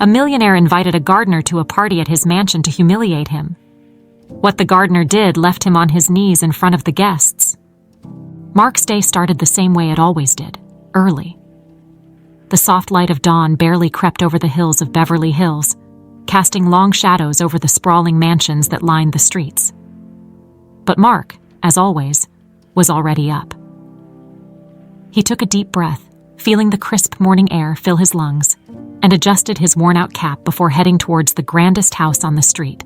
A millionaire invited a gardener to a party at his mansion to humiliate him. What the gardener did left him on his knees in front of the guests. Mark's day started the same way it always did, early. The soft light of dawn barely crept over the hills of Beverly Hills, casting long shadows over the sprawling mansions that lined the streets. But Mark, as always, was already up. He took a deep breath, feeling the crisp morning air fill his lungs, and adjusted his worn-out cap before heading towards the grandest house on the street,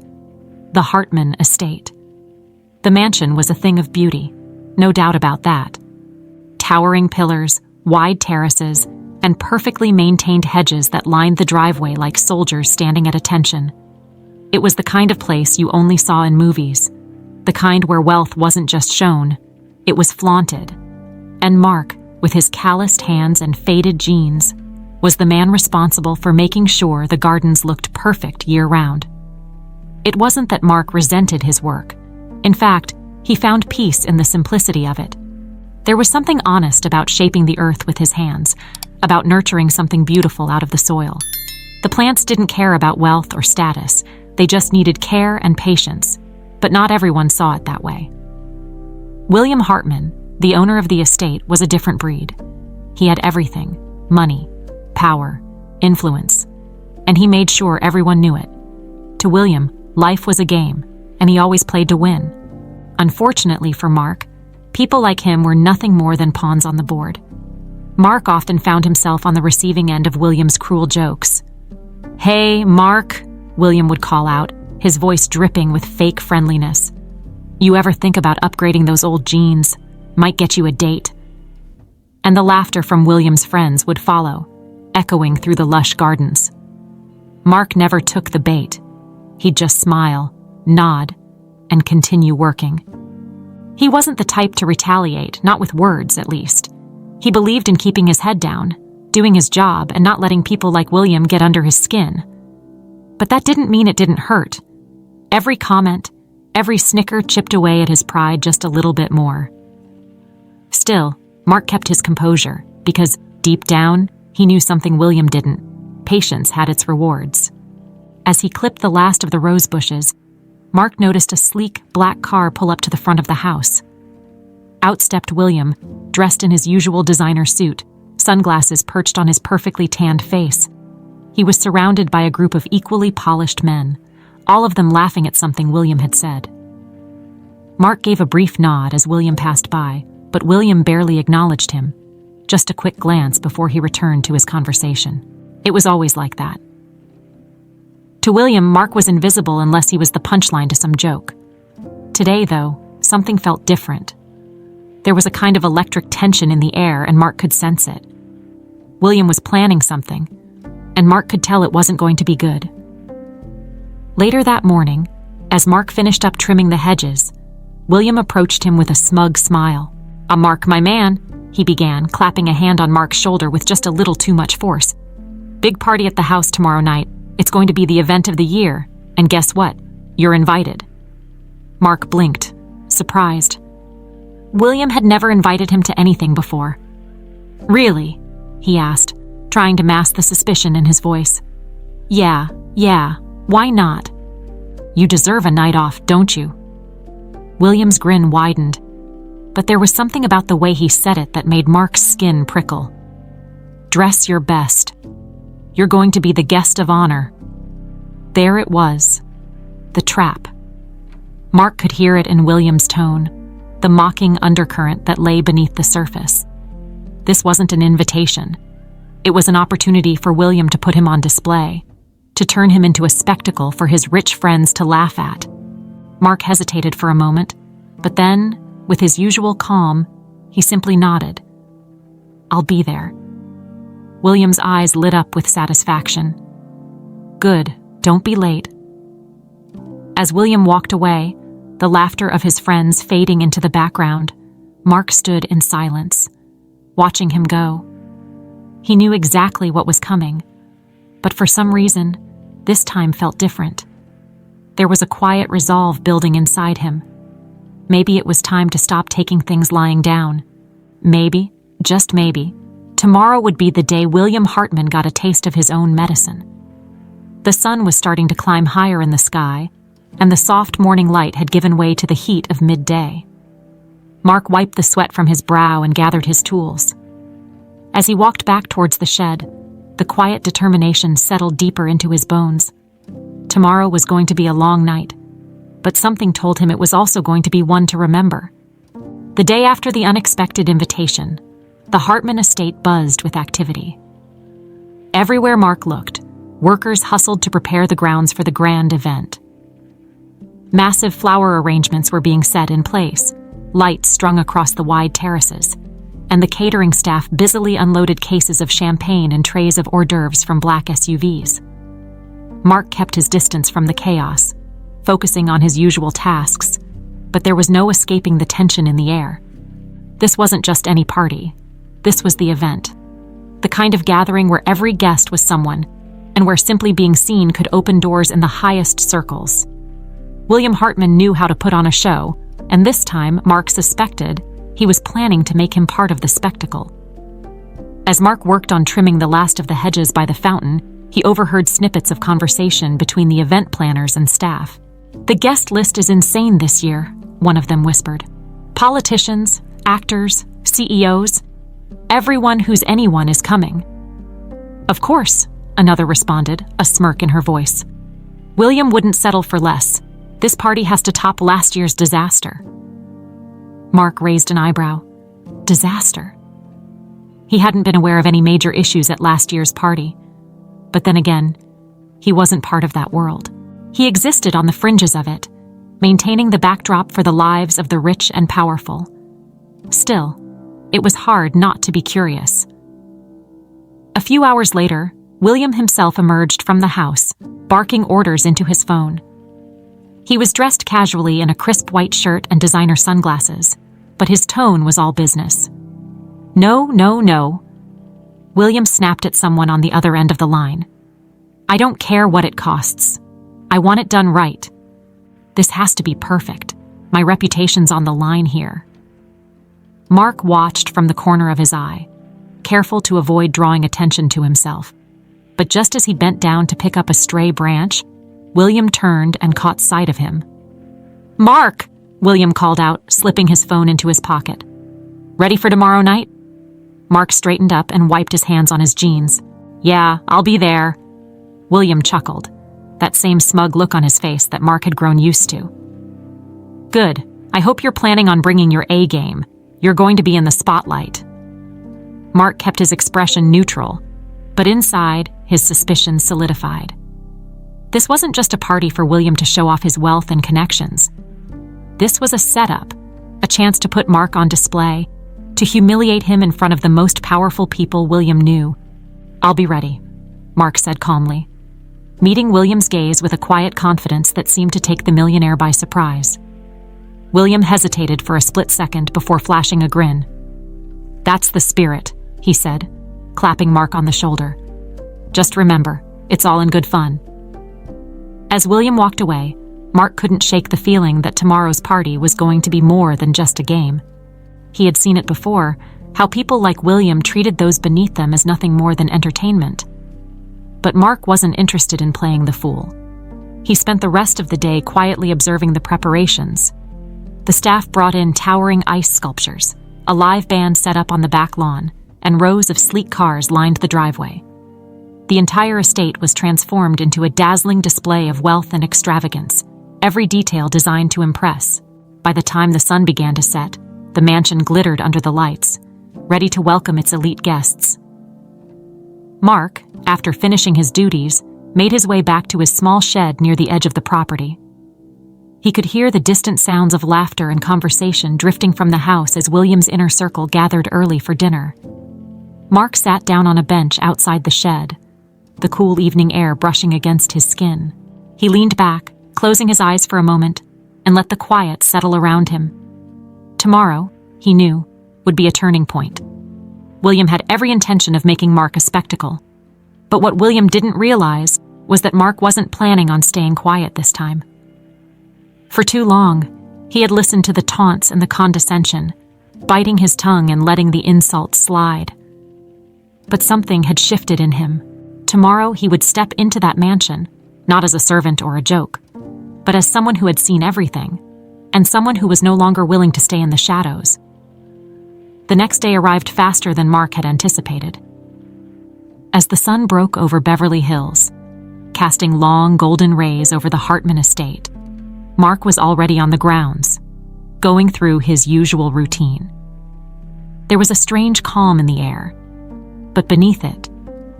the Hartman estate. The mansion was a thing of beauty, no doubt about that. Towering pillars, wide terraces, and perfectly maintained hedges that lined the driveway like soldiers standing at attention. It was the kind of place you only saw in movies, the kind where wealth wasn't just shown, it was flaunted. And Mark, with his calloused hands and faded jeans, was the man responsible for making sure the gardens looked perfect year-round. It wasn't that Mark resented his work. In fact, he found peace in the simplicity of it. There was something honest about shaping the earth with his hands, about nurturing something beautiful out of the soil. The plants didn't care about wealth or status, they just needed care and patience, but not everyone saw it that way. William Hartman, the owner of the estate, was a different breed. He had everything: money, power, influence, and he made sure everyone knew it. To William, life was a game, and he always played to win. Unfortunately for Mark, people like him were nothing more than pawns on the board. Mark often found himself on the receiving end of William's cruel jokes. "Hey, Mark," William would call out, his voice dripping with fake friendliness. "You ever think about upgrading those old jeans? Might get you a date." And the laughter from William's friends would follow, echoing through the lush gardens. Mark never took the bait. He'd just smile, nod, and continue working. He wasn't the type to retaliate, not with words at least. He believed in keeping his head down, doing his job, and not letting people like William get under his skin. But that didn't mean it didn't hurt. Every comment, every snicker chipped away at his pride just a little bit more. Still, Mark kept his composure, because, deep down, he knew something William didn't. Patience had its rewards. As he clipped the last of the rose bushes, Mark noticed a sleek, black car pull up to the front of the house. Out stepped William, dressed in his usual designer suit, sunglasses perched on his perfectly tanned face. He was surrounded by a group of equally polished men, all of them laughing at something William had said. Mark gave a brief nod as William passed by, but William barely acknowledged him, just a quick glance before he returned to his conversation. It was always like that. To William, Mark was invisible unless he was the punchline to some joke. Today, though, something felt different. There was a kind of electric tension in the air, and Mark could sense it. William was planning something, and Mark could tell it wasn't going to be good. Later that morning, as Mark finished up trimming the hedges, William approached him with a smug smile. "Mark, my man," he began, clapping a hand on Mark's shoulder with just a little too much force. "Big party at the house tomorrow night. It's going to be the event of the year, and guess what? You're invited." Mark blinked, surprised. William had never invited him to anything before. "Really?" he asked, trying to mask the suspicion in his voice. Yeah, why not? You deserve a night off, don't you?" William's grin widened, but there was something about the way he said it that made Mark's skin prickle. "Dress your best. You're going to be the guest of honor." There it was, the trap. Mark could hear it in William's tone, the mocking undercurrent that lay beneath the surface. This wasn't an invitation. It was an opportunity for William to put him on display, to turn him into a spectacle for his rich friends to laugh at. Mark hesitated for a moment, but then, with his usual calm, he simply nodded. "I'll be there." William's eyes lit up with satisfaction. "Good, don't be late." As William walked away, the laughter of his friends fading into the background, Mark stood in silence, watching him go. He knew exactly what was coming, but for some reason, this time felt different. There was a quiet resolve building inside him. Maybe it was time to stop taking things lying down. Maybe, just maybe, tomorrow would be the day William Hartman got a taste of his own medicine. The sun was starting to climb higher in the sky, and the soft morning light had given way to the heat of midday. Mark wiped the sweat from his brow and gathered his tools. As he walked back towards the shed, the quiet determination settled deeper into his bones. Tomorrow was going to be a long night, but something told him it was also going to be one to remember. The day after the unexpected invitation, the Hartman estate buzzed with activity. Everywhere Mark looked, workers hustled to prepare the grounds for the grand event. Massive flower arrangements were being set in place, lights strung across the wide terraces, and the catering staff busily unloaded cases of champagne and trays of hors d'oeuvres from black SUVs. Mark kept his distance from the chaos, focusing on his usual tasks, but there was no escaping the tension in the air. This wasn't just any party. This was the event. The kind of gathering where every guest was someone, and where simply being seen could open doors in the highest circles. William Hartman knew how to put on a show, and this time Mark suspected he was planning to make him part of the spectacle. As Mark worked on trimming the last of the hedges by the fountain, he overheard snippets of conversation between the event planners and staff. "The guest list is insane this year," one of them whispered. "Politicians, actors, CEOs, everyone who's anyone is coming." "Of course," another responded, a smirk in her voice. William wouldn't settle for less. This party has to top last year's disaster. Mark raised an eyebrow. Disaster? He hadn't been aware of any major issues at last year's party. But then again, he wasn't part of that world. He existed on the fringes of it, maintaining the backdrop for the lives of the rich and powerful. Still, it was hard not to be curious. A few hours later, William himself emerged from the house, barking orders into his phone. He was dressed casually in a crisp white shirt and designer sunglasses, but his tone was all business. "No, no, no." William snapped at someone on the other end of the line. "I don't care what it costs. I want it done right. This has to be perfect. My reputation's on the line here." Mark watched from the corner of his eye, careful to avoid drawing attention to himself. But just as he bent down to pick up a stray branch, William turned and caught sight of him. "Mark!" William called out, slipping his phone into his pocket. "Ready for tomorrow night?" Mark straightened up and wiped his hands on his jeans. "Yeah, I'll be there." William chuckled, that same smug look on his face that Mark had grown used to. "Good. I hope you're planning on bringing your A game. You're going to be in the spotlight." Mark kept his expression neutral, but inside, his suspicions solidified. This wasn't just a party for William to show off his wealth and connections. This was a setup, a chance to put Mark on display, to humiliate him in front of the most powerful people William knew. "I'll be ready," Mark said calmly, meeting William's gaze with a quiet confidence that seemed to take the millionaire by surprise. William hesitated for a split second before flashing a grin. "That's the spirit," he said, clapping Mark on the shoulder. "Just remember, it's all in good fun." As William walked away, Mark couldn't shake the feeling that tomorrow's party was going to be more than just a game. He had seen it before, how people like William treated those beneath them as nothing more than entertainment. But Mark wasn't interested in playing the fool. He spent the rest of the day quietly observing the preparations. The staff brought in towering ice sculptures, a live band set up on the back lawn, and rows of sleek cars lined the driveway. The entire estate was transformed into a dazzling display of wealth and extravagance, every detail designed to impress. By the time the sun began to set, the mansion glittered under the lights, ready to welcome its elite guests. Mark, after finishing his duties, made his way back to his small shed near the edge of the property. He could hear the distant sounds of laughter and conversation drifting from the house as William's inner circle gathered early for dinner. Mark sat down on a bench outside the shed, the cool evening air brushing against his skin. He leaned back, closing his eyes for a moment, and let the quiet settle around him. Tomorrow, he knew, would be a turning point. William had every intention of making Mark a spectacle. But what William didn't realize was that Mark wasn't planning on staying quiet this time. For too long, he had listened to the taunts and the condescension, biting his tongue and letting the insults slide. But something had shifted in him. Tomorrow he would step into that mansion, not as a servant or a joke, but as someone who had seen everything, and someone who was no longer willing to stay in the shadows. The next day arrived faster than Mark had anticipated. As the sun broke over Beverly Hills, casting long golden rays over the Hartman estate, Mark was already on the grounds, going through his usual routine. There was a strange calm in the air, but beneath it,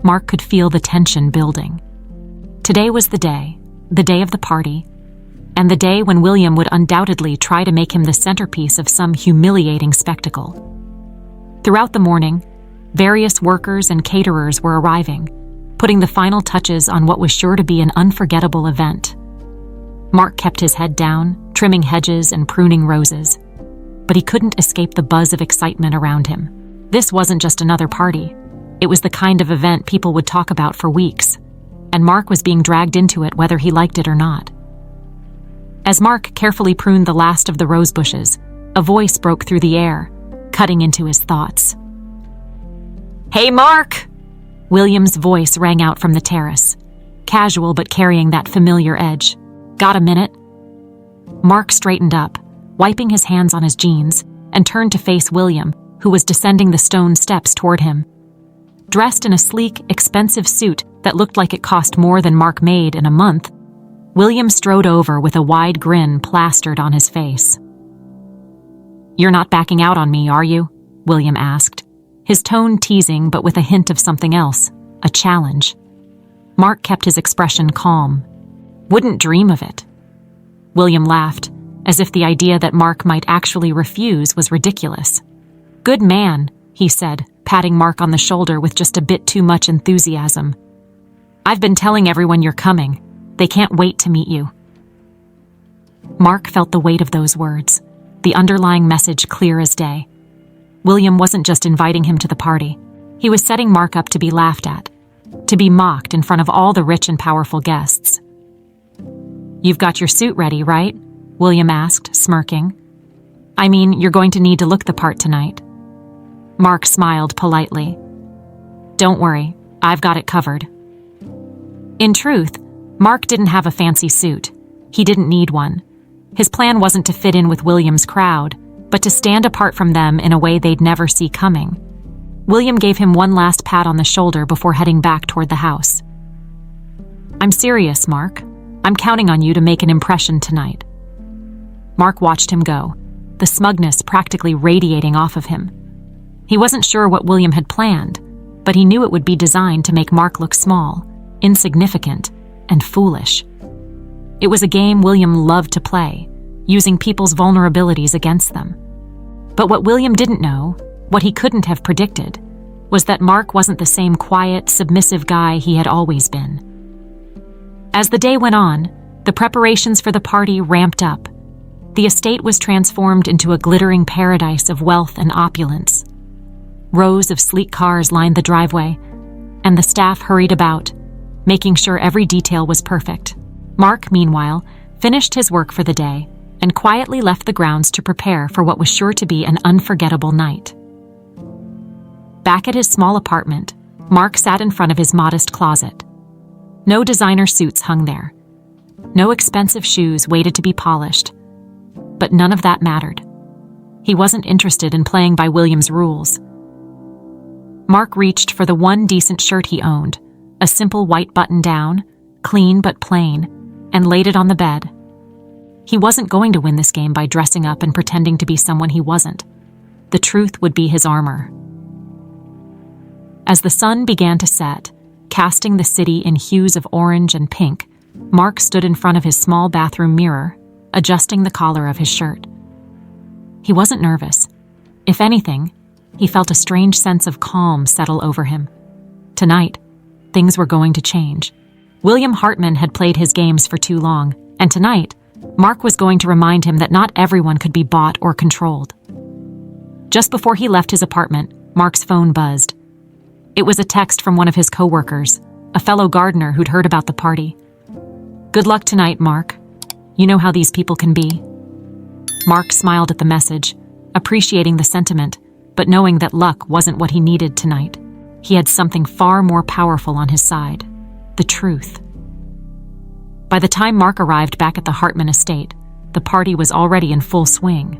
Mark could feel the tension building. Today was the day of the party, and the day when William would undoubtedly try to make him the centerpiece of some humiliating spectacle. Throughout the morning, various workers and caterers were arriving, putting the final touches on what was sure to be an unforgettable event. Mark kept his head down, trimming hedges and pruning roses, but he couldn't escape the buzz of excitement around him. This wasn't just another party. It was the kind of event people would talk about for weeks, and Mark was being dragged into it whether he liked it or not. As Mark carefully pruned the last of the rose bushes, a voice broke through the air, cutting into his thoughts. "Hey, Mark!" William's voice rang out from the terrace, casual but carrying that familiar edge. "Got a minute?" Mark straightened up, wiping his hands on his jeans, and turned to face William, who was descending the stone steps toward him. Dressed in a sleek, expensive suit that looked like it cost more than Mark made in a month, William strode over with a wide grin plastered on his face. "You're not backing out on me, are you?" William asked, his tone teasing but with a hint of something else, a challenge. Mark kept his expression calm. "Wouldn't dream of it." William laughed, as if the idea that Mark might actually refuse was ridiculous. "Good man," he said, patting Mark on the shoulder with just a bit too much enthusiasm. "I've been telling everyone you're coming. They can't wait to meet you." Mark felt the weight of those words, the underlying message clear as day. William wasn't just inviting him to the party. He was setting Mark up to be laughed at, to be mocked in front of all the rich and powerful guests. "You've got your suit ready, right?" William asked, smirking. "I mean, you're going to need to look the part tonight." Mark smiled politely. "Don't worry, I've got it covered." In truth, Mark didn't have a fancy suit. He didn't need one. His plan wasn't to fit in with William's crowd, but to stand apart from them in a way they'd never see coming. William gave him one last pat on the shoulder before heading back toward the house. "I'm serious, Mark. I'm counting on you to make an impression tonight." Mark watched him go, the smugness practically radiating off of him. He wasn't sure what William had planned, but he knew it would be designed to make Mark look small, insignificant, and foolish. It was a game William loved to play, using people's vulnerabilities against them. But what William didn't know, what he couldn't have predicted, was that Mark wasn't the same quiet, submissive guy he had always been. As the day went on, the preparations for the party ramped up. The estate was transformed into a glittering paradise of wealth and opulence. Rows of sleek cars lined the driveway, and the staff hurried about, making sure every detail was perfect. Mark, meanwhile, finished his work for the day and quietly left the grounds to prepare for what was sure to be an unforgettable night. Back at his small apartment, Mark sat in front of his modest closet. No designer suits hung there. No expensive shoes waited to be polished. But none of that mattered. He wasn't interested in playing by William's rules. Mark reached for the one decent shirt he owned, a simple white button-down, clean but plain, and laid it on the bed. He wasn't going to win this game by dressing up and pretending to be someone he wasn't. The truth would be his armor. As the sun began to set, casting the city in hues of orange and pink, Mark stood in front of his small bathroom mirror, adjusting the collar of his shirt. He wasn't nervous. If anything, he felt a strange sense of calm settle over him. Tonight, things were going to change. William Hartman had played his games for too long, and tonight, Mark was going to remind him that not everyone could be bought or controlled. Just before he left his apartment, Mark's phone buzzed. It was a text from one of his coworkers, a fellow gardener who'd heard about the party. "Good luck tonight, Mark. You know how these people can be." Mark smiled at the message, appreciating the sentiment, but knowing that luck wasn't what he needed tonight. He had something far more powerful on his side: the truth. By the time Mark arrived back at the Hartman estate, the party was already in full swing.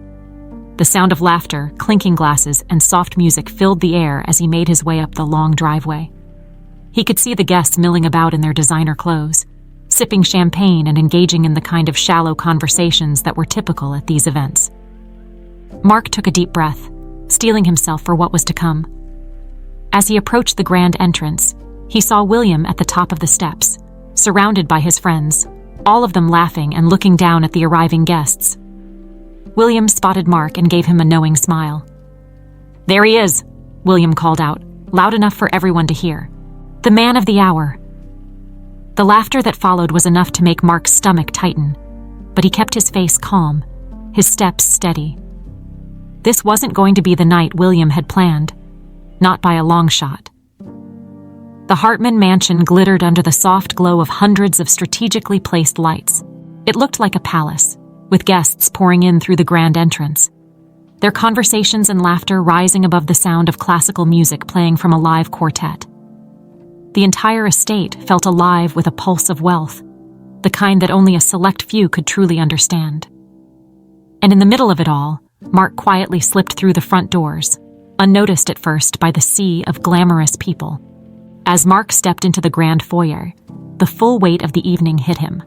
The sound of laughter, clinking glasses, and soft music filled the air as he made his way up the long driveway. He could see the guests milling about in their designer clothes, sipping champagne and engaging in the kind of shallow conversations that were typical at these events. Mark took a deep breath, steeling himself for what was to come. As he approached the grand entrance, he saw William at the top of the steps, surrounded by his friends, all of them laughing and looking down at the arriving guests. William spotted Mark and gave him a knowing smile. "There he is," William called out, loud enough for everyone to hear. "The man of the hour." The laughter that followed was enough to make Mark's stomach tighten, but he kept his face calm, his steps steady. This wasn't going to be the night William had planned, not by a long shot. The Hartman mansion glittered under the soft glow of hundreds of strategically placed lights. It looked like a palace, with guests pouring in through the grand entrance, their conversations and laughter rising above the sound of classical music playing from a live quartet. The entire estate felt alive with a pulse of wealth, the kind that only a select few could truly understand. And in the middle of it all, Mark quietly slipped through the front doors, unnoticed at first by the sea of glamorous people. As Mark stepped into the grand foyer, the full weight of the evening hit him.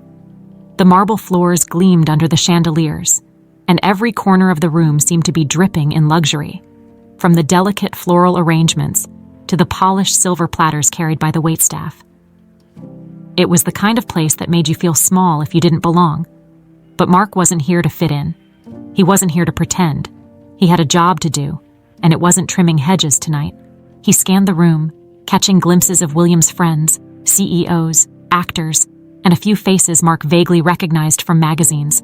The marble floors gleamed under the chandeliers, and every corner of the room seemed to be dripping in luxury, from the delicate floral arrangements to the polished silver platters carried by the waitstaff. It was the kind of place that made you feel small if you didn't belong. But Mark wasn't here to fit in. He wasn't here to pretend. He had a job to do, and it wasn't trimming hedges tonight. He scanned the room, catching glimpses of William's friends, CEOs, actors, and a few faces Mark vaguely recognized from magazines.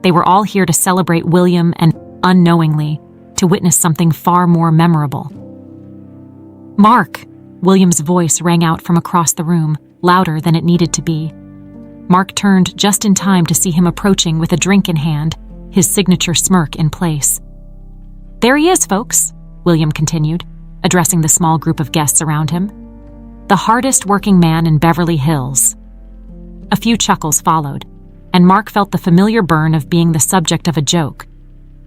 They were all here to celebrate William and, unknowingly, to witness something far more memorable. "Mark!" William's voice rang out from across the room, louder than it needed to be. Mark turned just in time to see him approaching with a drink in hand, his signature smirk in place. "There he is, folks," William continued, addressing the small group of guests around him. "The hardest working man in Beverly Hills." A few chuckles followed, and Mark felt the familiar burn of being the subject of a joke.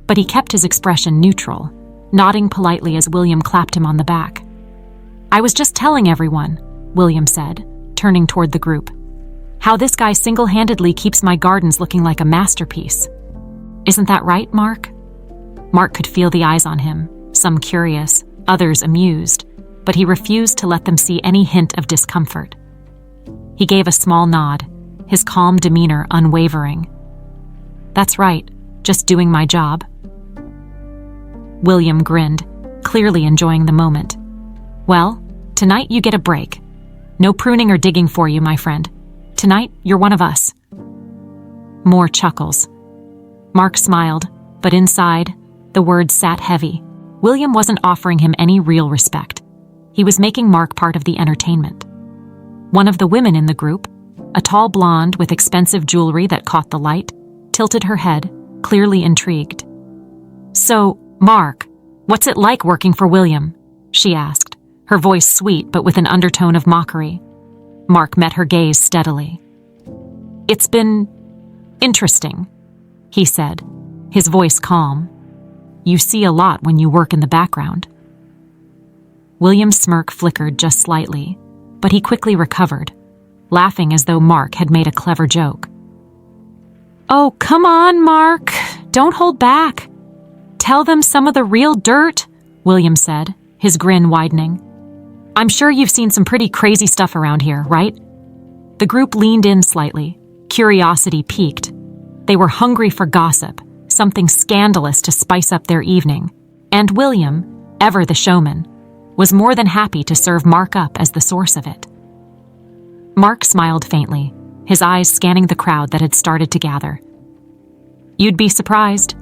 But he kept his expression neutral, nodding politely as William clapped him on the back. "I was just telling everyone," William said, turning toward the group, "how this guy single-handedly keeps my gardens looking like a masterpiece. Isn't that right, Mark?" Mark could feel the eyes on him, some curious, others amused, but he refused to let them see any hint of discomfort. He gave a small nod, his calm demeanor unwavering. "That's right, just doing my job." William grinned, clearly enjoying the moment. "Well, tonight you get a break. No pruning or digging for you, my friend. Tonight, you're one of us." More chuckles. Mark smiled, but inside, the words sat heavy. William wasn't offering him any real respect. He was making Mark part of the entertainment. One of the women in the group, a tall blonde with expensive jewelry that caught the light, tilted her head, clearly intrigued. "So, Mark, what's it like working for William?" she asked, her voice sweet but with an undertone of mockery. Mark met her gaze steadily. "It's been interesting," he said, his voice calm. "You see a lot when you work in the background." William's smirk flickered just slightly, but he quickly recovered, laughing as though Mark had made a clever joke. "Oh, come on, Mark. Don't hold back. Tell them some of the real dirt," William said, his grin widening. "I'm sure you've seen some pretty crazy stuff around here, right?" The group leaned in slightly, curiosity piqued. They were hungry for gossip, something scandalous to spice up their evening, and William, ever the showman, was more than happy to serve Mark up as the source of it. Mark smiled faintly, his eyes scanning the crowd that had started to gather. "You'd be surprised,"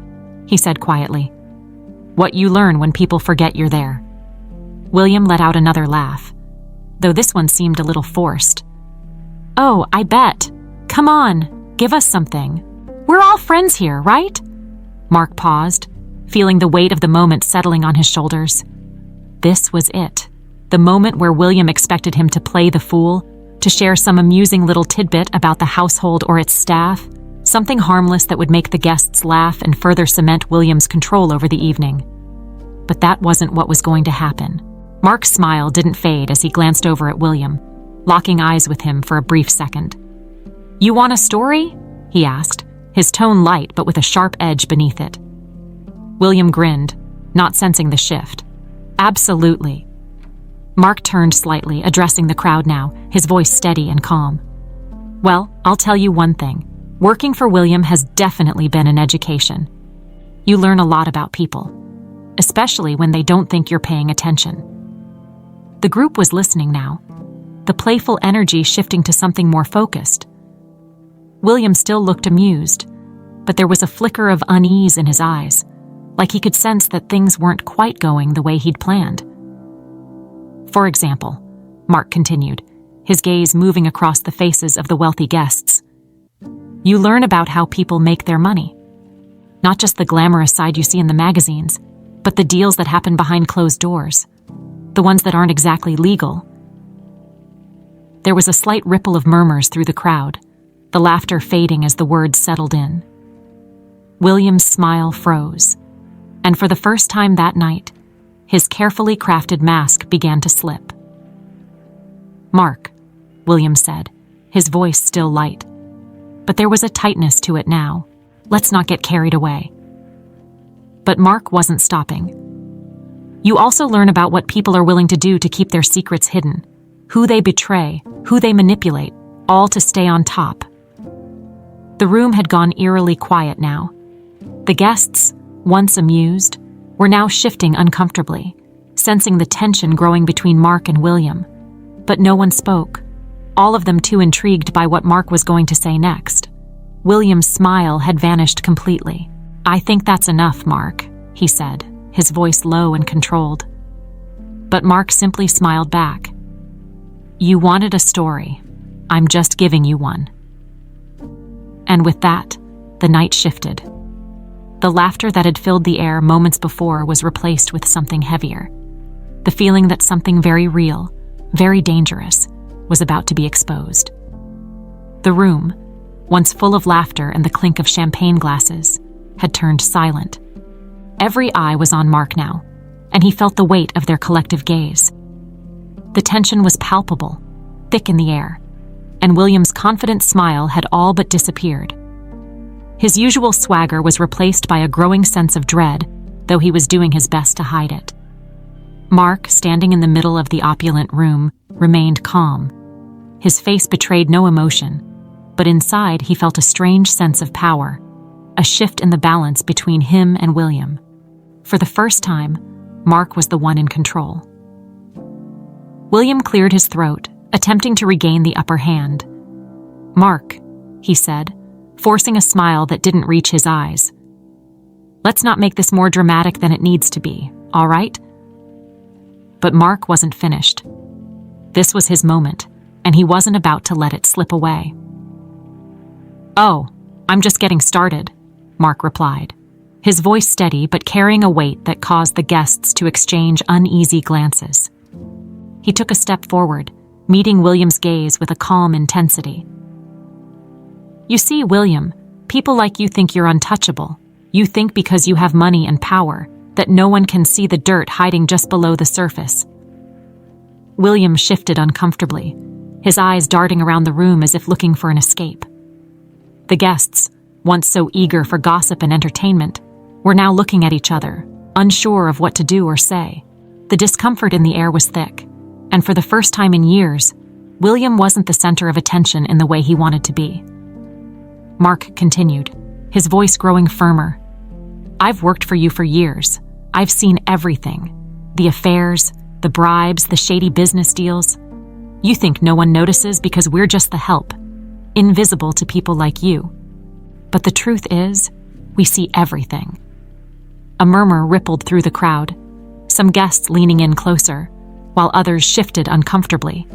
he said quietly, "what you learn when people forget you're there." William let out another laugh, though this one seemed a little forced. "Oh, I bet. Come on, give us something. We're all friends here, right?" Mark paused, feeling the weight of the moment settling on his shoulders. This was it. The moment where William expected him to play the fool, to share some amusing little tidbit about the household or its staff, something harmless that would make the guests laugh and further cement William's control over the evening. But that wasn't what was going to happen. Mark's smile didn't fade as he glanced over at William, locking eyes with him for a brief second. "You want a story?" he asked, his tone light but with a sharp edge beneath it. William grinned, not sensing the shift. "Absolutely." Mark turned slightly, addressing the crowd now, his voice steady and calm. "Well, I'll tell you one thing. Working for William has definitely been an education. You learn a lot about people, especially when they don't think you're paying attention." The group was listening now, the playful energy shifting to something more focused. William still looked amused, but there was a flicker of unease in his eyes, like he could sense that things weren't quite going the way he'd planned. "For example," Mark continued, his gaze moving across the faces of the wealthy guests, "you learn about how people make their money. Not just the glamorous side you see in the magazines, but the deals that happen behind closed doors, the ones that aren't exactly legal." There was a slight ripple of murmurs through the crowd, the laughter fading as the words settled in. William's smile froze, and for the first time that night, his carefully crafted mask began to slip. "Mark," William said, his voice still light, but there was a tightness to it now. "Let's not get carried away." But Mark wasn't stopping. "You also learn about what people are willing to do to keep their secrets hidden, who they betray, who they manipulate, all to stay on top." The room had gone eerily quiet now. The guests, once amused, were now shifting uncomfortably, sensing the tension growing between Mark and William. But no one spoke, all of them too intrigued by what Mark was going to say next. William's smile had vanished completely. "I think that's enough, Mark," he said, his voice low and controlled. But Mark simply smiled back. "You wanted a story. I'm just giving you one." And with that, the night shifted. The laughter that had filled the air moments before was replaced with something heavier. The feeling that something very real, very dangerous, was about to be exposed. The room, once full of laughter and the clink of champagne glasses, had turned silent. Every eye was on Mark now, and he felt the weight of their collective gaze. The tension was palpable, thick in the air, and William's confident smile had all but disappeared. His usual swagger was replaced by a growing sense of dread, though he was doing his best to hide it. Mark, standing in the middle of the opulent room, remained calm. His face betrayed no emotion, but inside he felt a strange sense of power, a shift in the balance between him and William. For the first time, Mark was the one in control. William cleared his throat, attempting to regain the upper hand. "Mark," he said, forcing a smile that didn't reach his eyes. "Let's not make this more dramatic than it needs to be, all right?" But Mark wasn't finished. This was his moment, and he wasn't about to let it slip away. "Oh, I'm just getting started," Mark replied, his voice steady but carrying a weight that caused the guests to exchange uneasy glances. He took a step forward, meeting William's gaze with a calm intensity. "You see, William, people like you think you're untouchable. You think because you have money and power that no one can see the dirt hiding just below the surface." William shifted uncomfortably, his eyes darting around the room as if looking for an escape. The guests, once so eager for gossip and entertainment, were now looking at each other, unsure of what to do or say. The discomfort in the air was thick, and for the first time in years, William wasn't the center of attention in the way he wanted to be. Mark continued, his voice growing firmer. "I've worked for you for years. I've seen everything. The affairs, the bribes, the shady business deals. You think no one notices because we're just the help, invisible to people like you. But the truth is, we see everything." A murmur rippled through the crowd, some guests leaning in closer, while others shifted uncomfortably,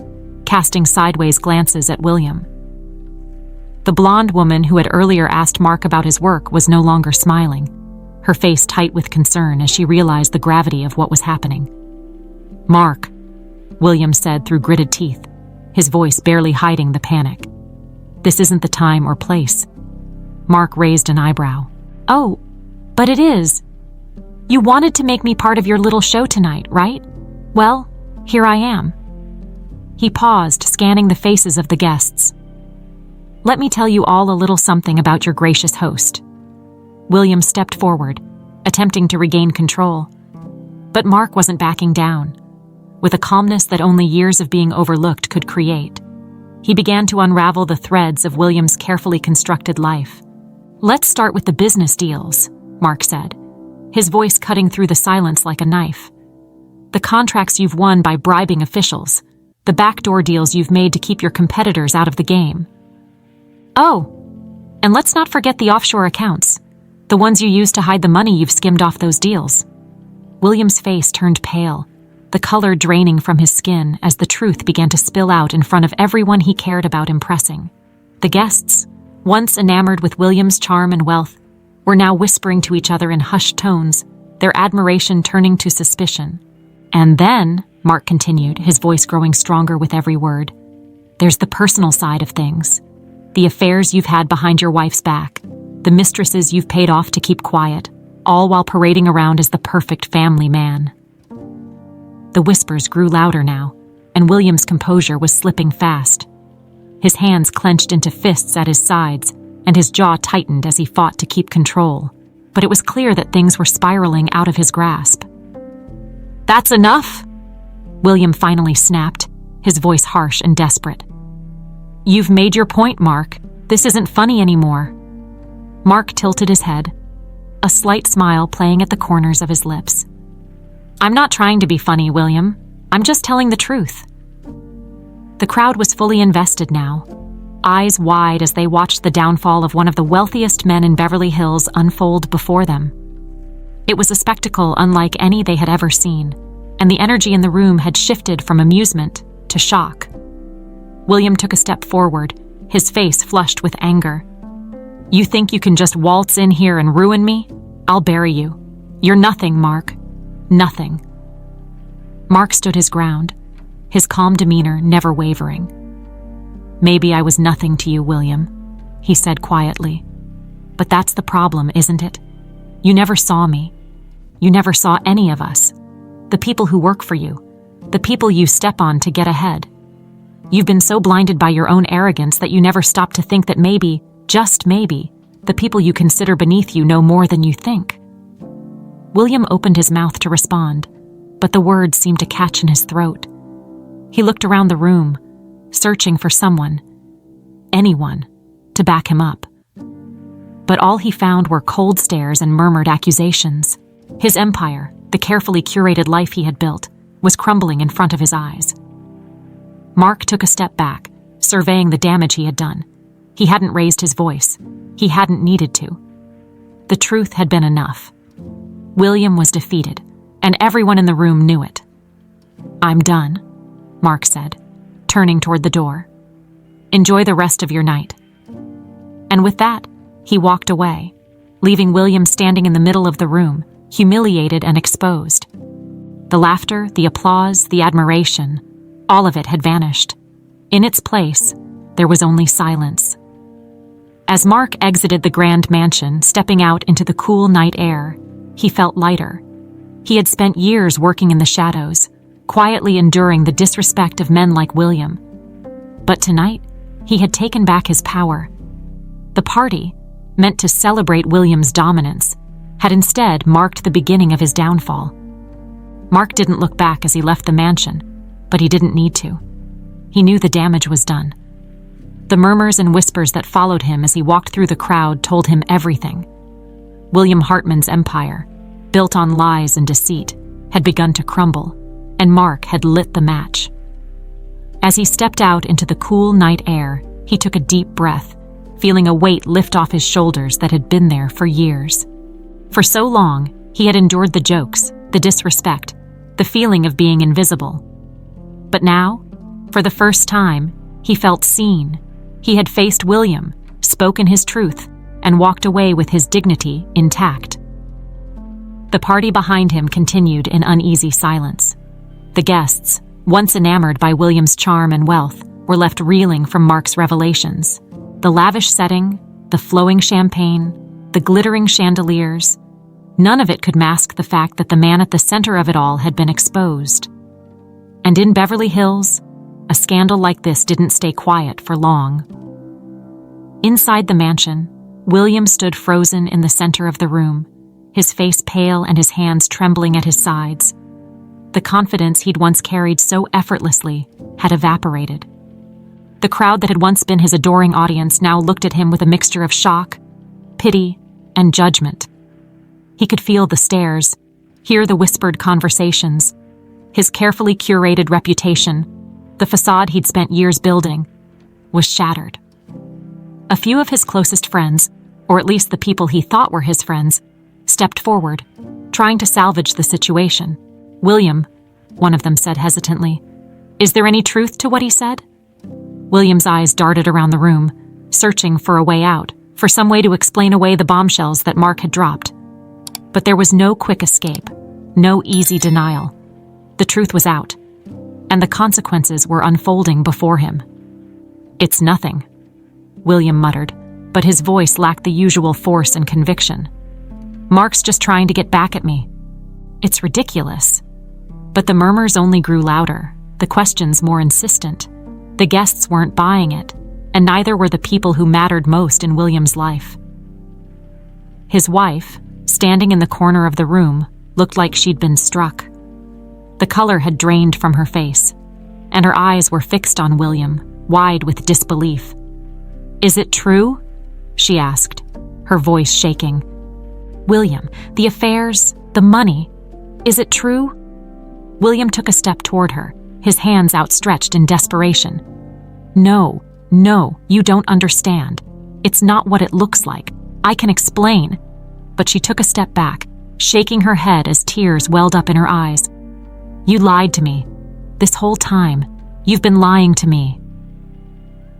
casting sideways glances at William. The blonde woman who had earlier asked Mark about his work was no longer smiling, her face tight with concern as she realized the gravity of what was happening. "Mark," William said through gritted teeth, his voice barely hiding the panic. "This isn't the time or place." Mark raised an eyebrow. "Oh, but it is. You wanted to make me part of your little show tonight, right? Well, here I am." He paused, scanning the faces of the guests. "Let me tell you all a little something about your gracious host." William stepped forward, attempting to regain control. But Mark wasn't backing down. With a calmness that only years of being overlooked could create, he began to unravel the threads of William's carefully constructed life. "Let's start with the business deals," Mark said, his voice cutting through the silence like a knife. "The contracts you've won by bribing officials, the backdoor deals you've made to keep your competitors out of the game. Oh, and let's not forget the offshore accounts, the ones you used to hide the money you've skimmed off those deals." William's face turned pale, the color draining from his skin as the truth began to spill out in front of everyone he cared about impressing. The guests, once enamored with William's charm and wealth, were now whispering to each other in hushed tones, their admiration turning to suspicion. "And then," Mark continued, his voice growing stronger with every word, "there's the personal side of things. The affairs you've had behind your wife's back, the mistresses you've paid off to keep quiet, all while parading around as the perfect family man." The whispers grew louder now, and William's composure was slipping fast. His hands clenched into fists at his sides, and his jaw tightened as he fought to keep control. But it was clear that things were spiraling out of his grasp. "That's enough!" William finally snapped, his voice harsh and desperate. "You've made your point, Mark. This isn't funny anymore." Mark tilted his head, a slight smile playing at the corners of his lips. "I'm not trying to be funny, William. I'm just telling the truth." The crowd was fully invested now, eyes wide as they watched the downfall of one of the wealthiest men in Beverly Hills unfold before them. It was a spectacle unlike any they had ever seen, and the energy in the room had shifted from amusement to shock. William took a step forward, his face flushed with anger. "You think you can just waltz in here and ruin me? I'll bury you. You're nothing, Mark. Nothing." Mark stood his ground, his calm demeanor never wavering. "Maybe I was nothing to you, William," he said quietly. "But that's the problem, isn't it? You never saw me. You never saw any of us. The people who work for you, the people you step on to get ahead. You've been so blinded by your own arrogance that you never stop to think that maybe, just maybe, the people you consider beneath you know more than you think." William opened his mouth to respond, but the words seemed to catch in his throat. He looked around the room, searching for someone, anyone, to back him up. But all he found were cold stares and murmured accusations. His empire, the carefully curated life he had built, was crumbling in front of his eyes. Mark took a step back, surveying the damage he had done. He hadn't raised his voice. He hadn't needed to. The truth had been enough. William was defeated, and everyone in the room knew it. "I'm done," Mark said, turning toward the door. "Enjoy the rest of your night." And with that, he walked away, leaving William standing in the middle of the room, humiliated and exposed. The laughter, the applause, the admiration, all of it had vanished. In its place, there was only silence. As Mark exited the grand mansion, stepping out into the cool night air, he felt lighter. He had spent years working in the shadows, quietly enduring the disrespect of men like William. But tonight, he had taken back his power. The party, meant to celebrate William's dominance, had instead marked the beginning of his downfall. Mark didn't look back as he left the mansion, but he didn't need to. He knew the damage was done. The murmurs and whispers that followed him as he walked through the crowd told him everything. William Hartman's empire, built on lies and deceit, had begun to crumble, and Mark had lit the match. As he stepped out into the cool night air, he took a deep breath, feeling a weight lift off his shoulders that had been there for years. For so long, he had endured the jokes, the disrespect, the feeling of being invisible. But now, for the first time, he felt seen. He had faced William, spoken his truth, and walked away with his dignity intact. The party behind him continued in uneasy silence. The guests, once enamored by William's charm and wealth, were left reeling from Mark's revelations. The lavish setting, the flowing champagne, the glittering chandeliers, none of it could mask the fact that the man at the center of it all had been exposed. And in Beverly Hills, a scandal like this didn't stay quiet for long. Inside the mansion, William stood frozen in the center of the room, his face pale and his hands trembling at his sides. The confidence he'd once carried so effortlessly had evaporated. The crowd that had once been his adoring audience now looked at him with a mixture of shock, pity, and judgment. He could feel the stares, hear the whispered conversations. His carefully curated reputation, the facade he'd spent years building, was shattered. A few of his closest friends, or at least the people he thought were his friends, stepped forward, trying to salvage the situation. "William," one of them said hesitantly, "is there any truth to what he said?" William's eyes darted around the room, searching for a way out, for some way to explain away the bombshells that Mark had dropped. But there was no quick escape, no easy denial. The truth was out, and the consequences were unfolding before him. "It's nothing," William muttered, but his voice lacked the usual force and conviction. "Mark's just trying to get back at me. It's ridiculous." But the murmurs only grew louder, the questions more insistent. The guests weren't buying it, and neither were the people who mattered most in William's life. His wife, standing in the corner of the room, looked like she'd been struck. The color had drained from her face, and her eyes were fixed on William, wide with disbelief. "Is it true?" she asked, her voice shaking. "William, the affairs, the money, is it true?" William took a step toward her, his hands outstretched in desperation. No, you don't understand. It's not what it looks like. I can explain." But she took a step back, shaking her head as tears welled up in her eyes. "You lied to me. This whole time, you've been lying to me."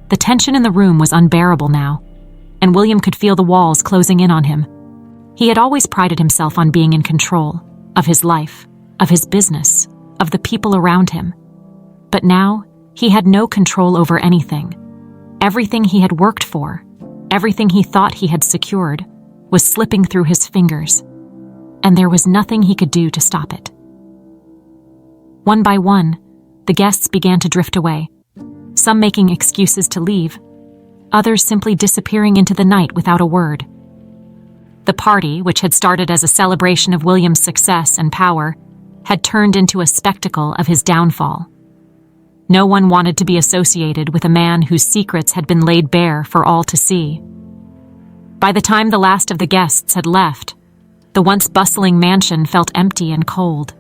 The tension in the room was unbearable now, and William could feel the walls closing in on him. He had always prided himself on being in control of his life, of his business, of the people around him. But now, he had no control over anything. Everything he had worked for, everything he thought he had secured, was slipping through his fingers, and there was nothing he could do to stop it. One by one, the guests began to drift away, some making excuses to leave, others simply disappearing into the night without a word. The party, which had started as a celebration of William's success and power, had turned into a spectacle of his downfall. No one wanted to be associated with a man whose secrets had been laid bare for all to see. By the time the last of the guests had left, the once bustling mansion felt empty and cold.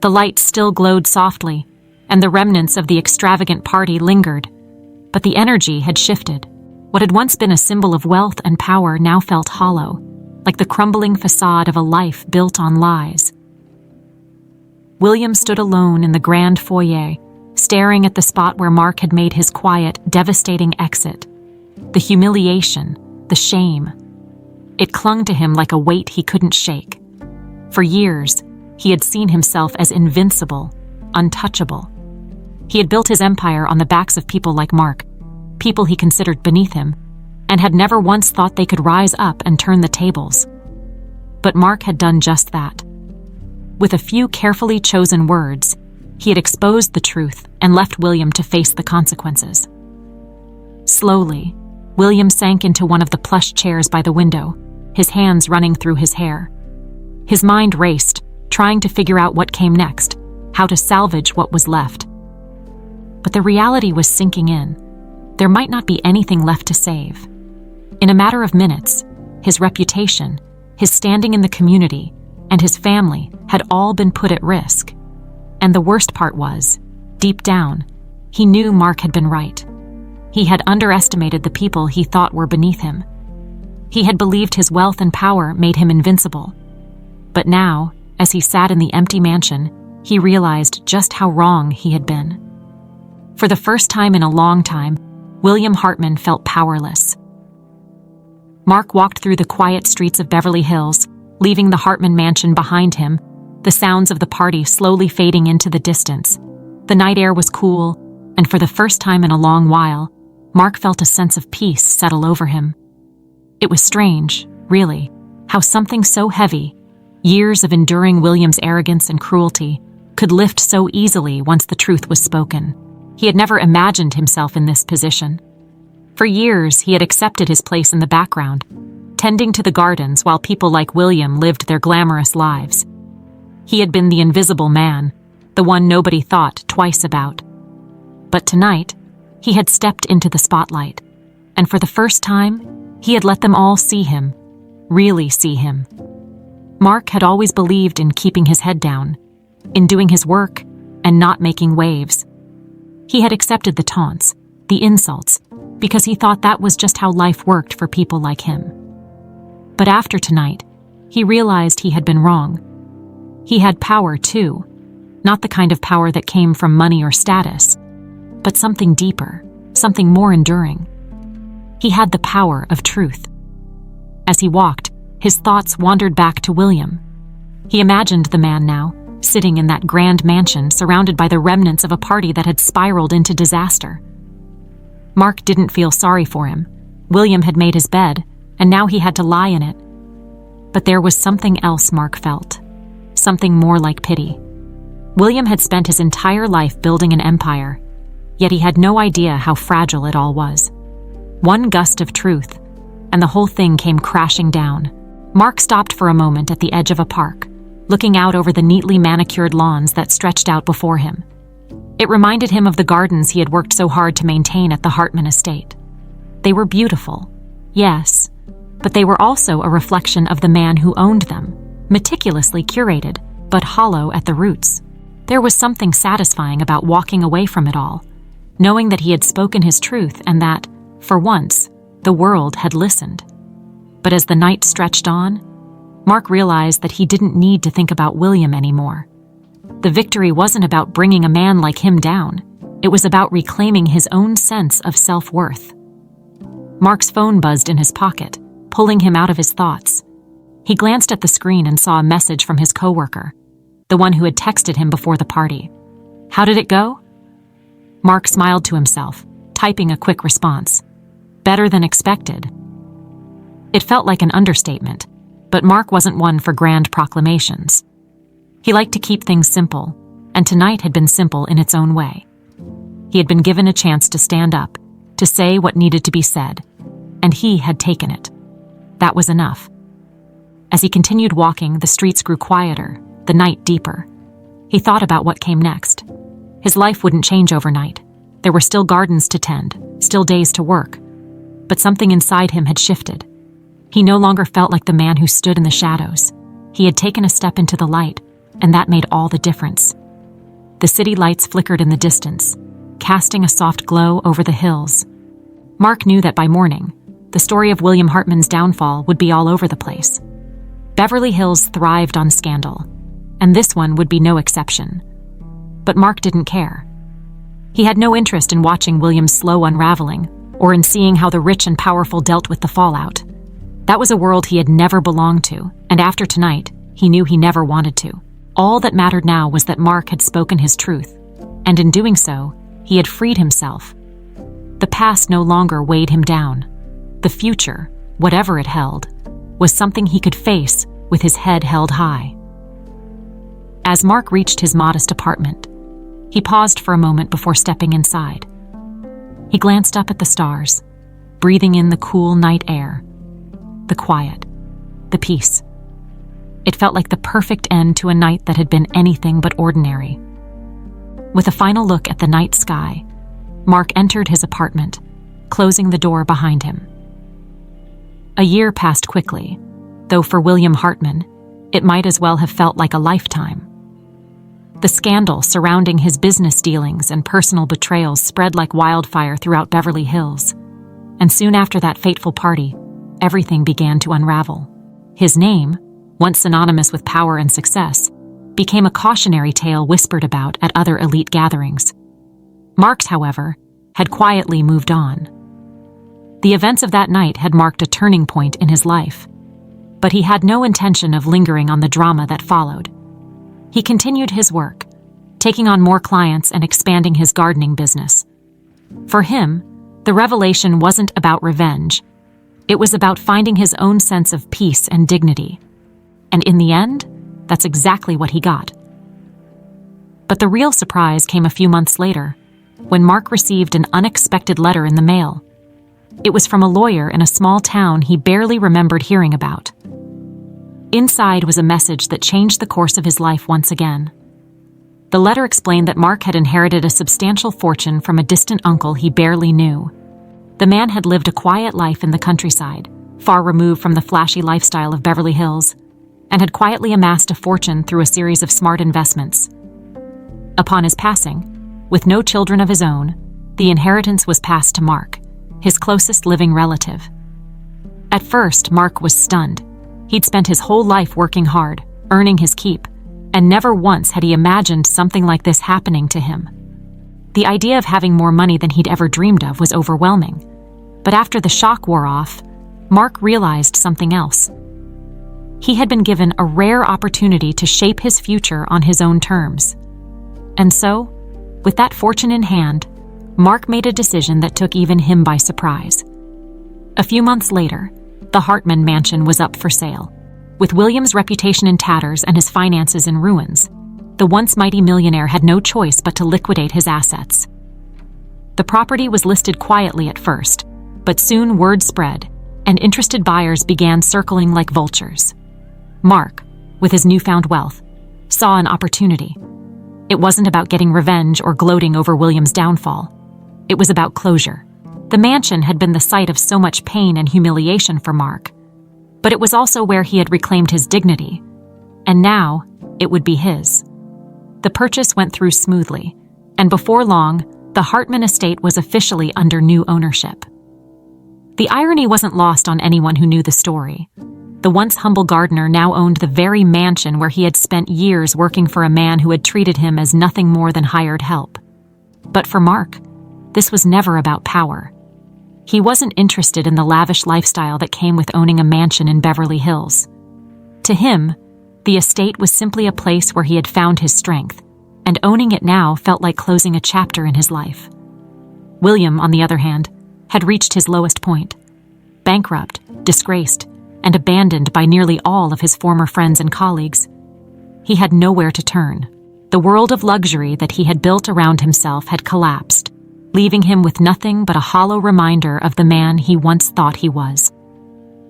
The lights still glowed softly, and the remnants of the extravagant party lingered, but the energy had shifted. What had once been a symbol of wealth and power now felt hollow, like the crumbling facade of a life built on lies. William stood alone in the grand foyer, staring at the spot where Mark had made his quiet, devastating exit. The humiliation, the shame. It clung to him like a weight he couldn't shake. For years, he had seen himself as invincible, untouchable. He had built his empire on the backs of people like Mark, people he considered beneath him, and had never once thought they could rise up and turn the tables. But Mark had done just that. With a few carefully chosen words, he had exposed the truth and left William to face the consequences. Slowly, William sank into one of the plush chairs by the window, his hands running through his hair. His mind raced, trying to figure out what came next, how to salvage what was left. But the reality was sinking in. There might not be anything left to save. In a matter of minutes, his reputation, his standing in the community, and his family had all been put at risk. And the worst part was, deep down, he knew Mark had been right. He had underestimated the people he thought were beneath him. He had believed his wealth and power made him invincible. But now, as he sat in the empty mansion, he realized just how wrong he had been. For the first time in a long time, William Hartman felt powerless. Mark walked through the quiet streets of Beverly Hills, leaving the Hartman mansion behind him, the sounds of the party slowly fading into the distance. The night air was cool, and for the first time in a long while, Mark felt a sense of peace settle over him. It was strange, really, how something so heavy, years of enduring William's arrogance and cruelty, could lift so easily once the truth was spoken. He had never imagined himself in this position. For years, he had accepted his place in the background, tending to the gardens while people like William lived their glamorous lives. He had been the invisible man, the one nobody thought twice about. But tonight, he had stepped into the spotlight, and for the first time, he had let them all see him, really see him. Mark had always believed in keeping his head down, in doing his work and not making waves. He had accepted the taunts, the insults, because he thought that was just how life worked for people like him. But after tonight, he realized he had been wrong. He had power too, not the kind of power that came from money or status, but something deeper, something more enduring. He had the power of truth. As he walked, his thoughts wandered back to William. He imagined the man now, sitting in that grand mansion surrounded by the remnants of a party that had spiraled into disaster. Mark didn't feel sorry for him. William had made his bed, and now he had to lie in it. But there was something else Mark felt, something more like pity. William had spent his entire life building an empire, yet he had no idea how fragile it all was. One gust of truth, and the whole thing came crashing down. Mark stopped for a moment at the edge of a park, looking out over the neatly manicured lawns that stretched out before him. It reminded him of the gardens he had worked so hard to maintain at the Hartman estate. They were beautiful, yes, but they were also a reflection of the man who owned them, meticulously curated, but hollow at the roots. There was something satisfying about walking away from it all, knowing that he had spoken his truth and that, for once, the world had listened. But as the night stretched on, Mark realized that he didn't need to think about William anymore. The victory wasn't about bringing a man like him down. It was about reclaiming his own sense of self-worth. Mark's phone buzzed in his pocket, pulling him out of his thoughts. He glanced at the screen and saw a message from his coworker, the one who had texted him before the party. How did it go? Mark smiled to himself, typing a quick response. Better than expected. It felt like an understatement, but Mark wasn't one for grand proclamations. He liked to keep things simple, and tonight had been simple in its own way. He had been given a chance to stand up, to say what needed to be said, and he had taken it. That was enough. As he continued walking, the streets grew quieter, the night deeper. He thought about what came next. His life wouldn't change overnight. There were still gardens to tend, still days to work. But something inside him had shifted. He no longer felt like the man who stood in the shadows. He had taken a step into the light, and that made all the difference. The city lights flickered in the distance, casting a soft glow over the hills. Mark knew that by morning, the story of William Hartman's downfall would be all over the place. Beverly Hills thrived on scandal, and this one would be no exception. But Mark didn't care. He had no interest in watching William's slow unraveling, or in seeing how the rich and powerful dealt with the fallout. That was a world he had never belonged to, and after tonight, he knew he never wanted to. All that mattered now was that Mark had spoken his truth, and in doing so, he had freed himself. The past no longer weighed him down. The future, whatever it held, was something he could face with his head held high. As Mark reached his modest apartment, he paused for a moment before stepping inside. He glanced up at the stars, breathing in the cool night air, the quiet, the peace. It felt like the perfect end to a night that had been anything but ordinary. With a final look at the night sky, Mark entered his apartment, closing the door behind him. A year passed quickly, though for William Hartman, it might as well have felt like a lifetime. The scandal surrounding his business dealings and personal betrayals spread like wildfire throughout Beverly Hills, and soon after that fateful party, everything began to unravel. His name, once synonymous with power and success, became a cautionary tale whispered about at other elite gatherings. Mark's, however, had quietly moved on. The events of that night had marked a turning point in his life, but he had no intention of lingering on the drama that followed. He continued his work, taking on more clients and expanding his gardening business. For him, the revelation wasn't about revenge. It was about finding his own sense of peace and dignity. And in the end, that's exactly what he got. But the real surprise came a few months later, when Mark received an unexpected letter in the mail. It was from a lawyer in a small town he barely remembered hearing about. Inside was a message that changed the course of his life once again. The letter explained that Mark had inherited a substantial fortune from a distant uncle he barely knew. The man had lived a quiet life in the countryside, far removed from the flashy lifestyle of Beverly Hills, and had quietly amassed a fortune through a series of smart investments. Upon his passing, with no children of his own, the inheritance was passed to Mark, his closest living relative. At first, Mark was stunned. He'd spent his whole life working hard, earning his keep, and never once had he imagined something like this happening to him. The idea of having more money than he'd ever dreamed of was overwhelming. But after the shock wore off, Mark realized something else. He had been given a rare opportunity to shape his future on his own terms. And so, with that fortune in hand, Mark made a decision that took even him by surprise. A few months later, the Hartman mansion was up for sale. With William's reputation in tatters and his finances in ruins, the once mighty millionaire had no choice but to liquidate his assets. The property was listed quietly at first, but soon word spread, and interested buyers began circling like vultures. Mark, with his newfound wealth, saw an opportunity. It wasn't about getting revenge or gloating over William's downfall. It was about closure. The mansion had been the site of so much pain and humiliation for Mark, but it was also where he had reclaimed his dignity, and now it would be his. The purchase went through smoothly, and before long, the Hartman estate was officially under new ownership. The irony wasn't lost on anyone who knew the story. The once humble gardener now owned the very mansion where he had spent years working for a man who had treated him as nothing more than hired help. But for Mark, this was never about power. He wasn't interested in the lavish lifestyle that came with owning a mansion in Beverly Hills. To him, the estate was simply a place where he had found his strength, and owning it now felt like closing a chapter in his life. William, on the other hand, had reached his lowest point. Bankrupt, disgraced, and abandoned by nearly all of his former friends and colleagues. He had nowhere to turn. The world of luxury that he had built around himself had collapsed, leaving him with nothing but a hollow reminder of the man he once thought he was.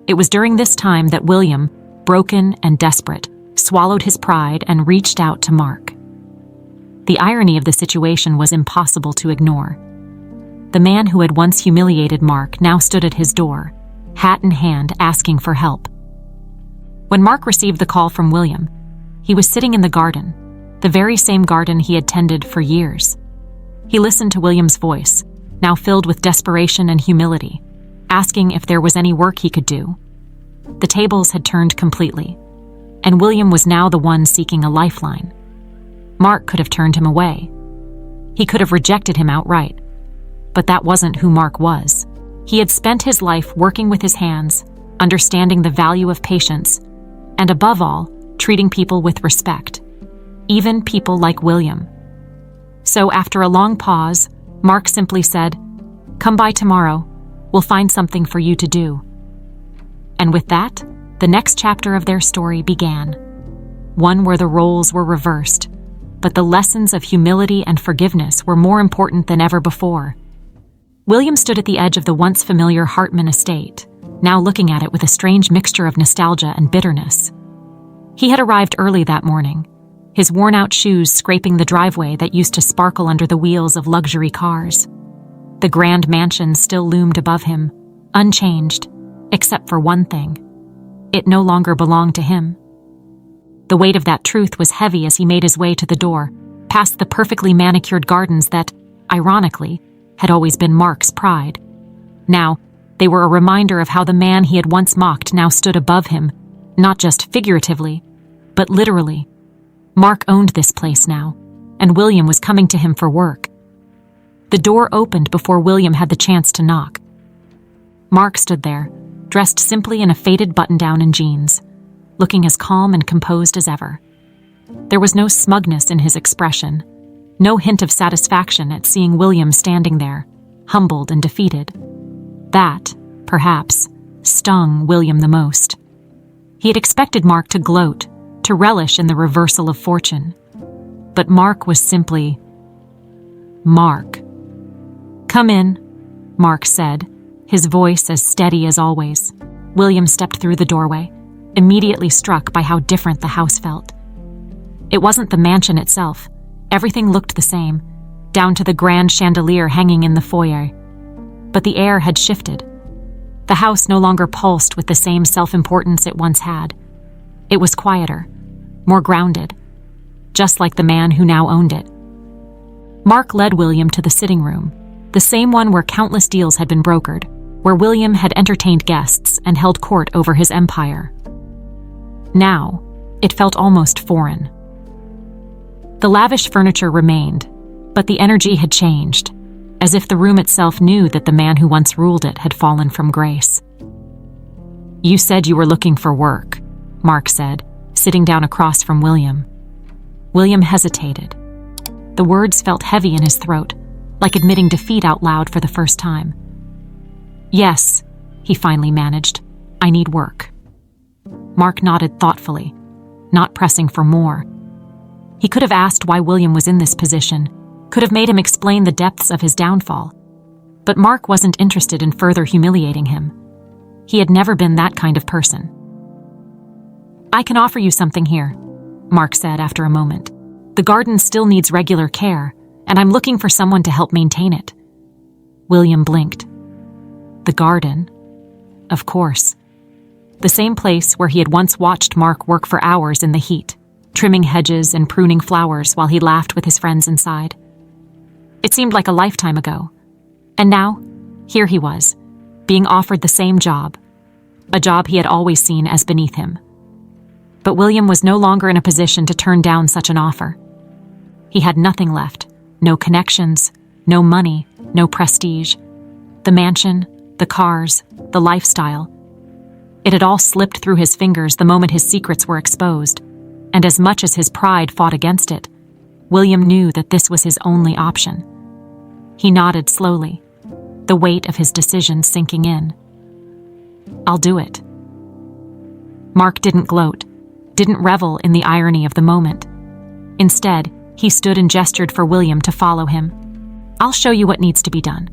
It was during this time that William, broken and desperate, swallowed his pride and reached out to Mark. The irony of the situation was impossible to ignore. The man who had once humiliated Mark now stood at his door, hat in hand, asking for help. When Mark received the call from William, he was sitting in the garden, the very same garden he had tended for years. He listened to William's voice, now filled with desperation and humility, asking if there was any work he could do. The tables had turned completely, and William was now the one seeking a lifeline. Mark could have turned him away. He could have rejected him outright. But that wasn't who Mark was. He had spent his life working with his hands, understanding the value of patience, and above all, treating people with respect, even people like William. So after a long pause, Mark simply said, "Come by tomorrow. We'll find something for you to do." And with that, the next chapter of their story began. One where the roles were reversed, but the lessons of humility and forgiveness were more important than ever before. William stood at the edge of the once familiar Hartman estate, now looking at it with a strange mixture of nostalgia and bitterness. He had arrived early that morning, his worn-out shoes scraping the driveway that used to sparkle under the wheels of luxury cars. The grand mansion still loomed above him, unchanged, except for one thing. It no longer belonged to him. The weight of that truth was heavy as he made his way to the door, past the perfectly manicured gardens that, ironically, had always been Mark's pride. Now, they were a reminder of how the man he had once mocked now stood above him, not just figuratively, but literally. Mark owned this place now, and William was coming to him for work. The door opened before William had the chance to knock. Mark stood there, dressed simply in a faded button-down and jeans, looking as calm and composed as ever. There was no smugness in his expression, No hint of satisfaction at seeing William standing there, humbled and defeated. That, perhaps, stung William the most. He had expected Mark to gloat, to relish in the reversal of fortune. But Mark was simply Mark. "Come in," Mark said, his voice as steady as always. William stepped through the doorway, immediately struck by how different the house felt. It wasn't the mansion itself. Everything looked the same, down to the grand chandelier hanging in the foyer. But the air had shifted. The house no longer pulsed with the same self-importance it once had. It was quieter, more grounded, just like the man who now owned it. Mark led William to the sitting room, the same one where countless deals had been brokered, where William had entertained guests and held court over his empire. Now, it felt almost foreign. The lavish furniture remained, but the energy had changed, as if the room itself knew that the man who once ruled it had fallen from grace. "You said you were looking for work," Mark said, sitting down across from William. William hesitated. The words felt heavy in his throat, like admitting defeat out loud for the first time. "Yes," he finally managed. "I need work." Mark nodded thoughtfully, not pressing for more. He could have asked why William was in this position, could have made him explain the depths of his downfall. But Mark wasn't interested in further humiliating him. He had never been that kind of person. "I can offer you something here," Mark said after a moment. "The garden still needs regular care, and I'm looking for someone to help maintain it." William blinked. The garden? Of course. The same place where he had once watched Mark work for hours in the heat, trimming hedges and pruning flowers while he laughed with his friends inside. It seemed like a lifetime ago. And now, here he was, being offered the same job, a job he had always seen as beneath him. But William was no longer in a position to turn down such an offer. He had nothing left, no connections, no money, no prestige. The mansion, the cars, the lifestyle. It had all slipped through his fingers the moment his secrets were exposed, and as much as his pride fought against it, William knew that this was his only option. He nodded slowly, the weight of his decision sinking in. "I'll do it." Mark didn't gloat, didn't revel in the irony of the moment. Instead, he stood and gestured for William to follow him. "I'll show you what needs to be done."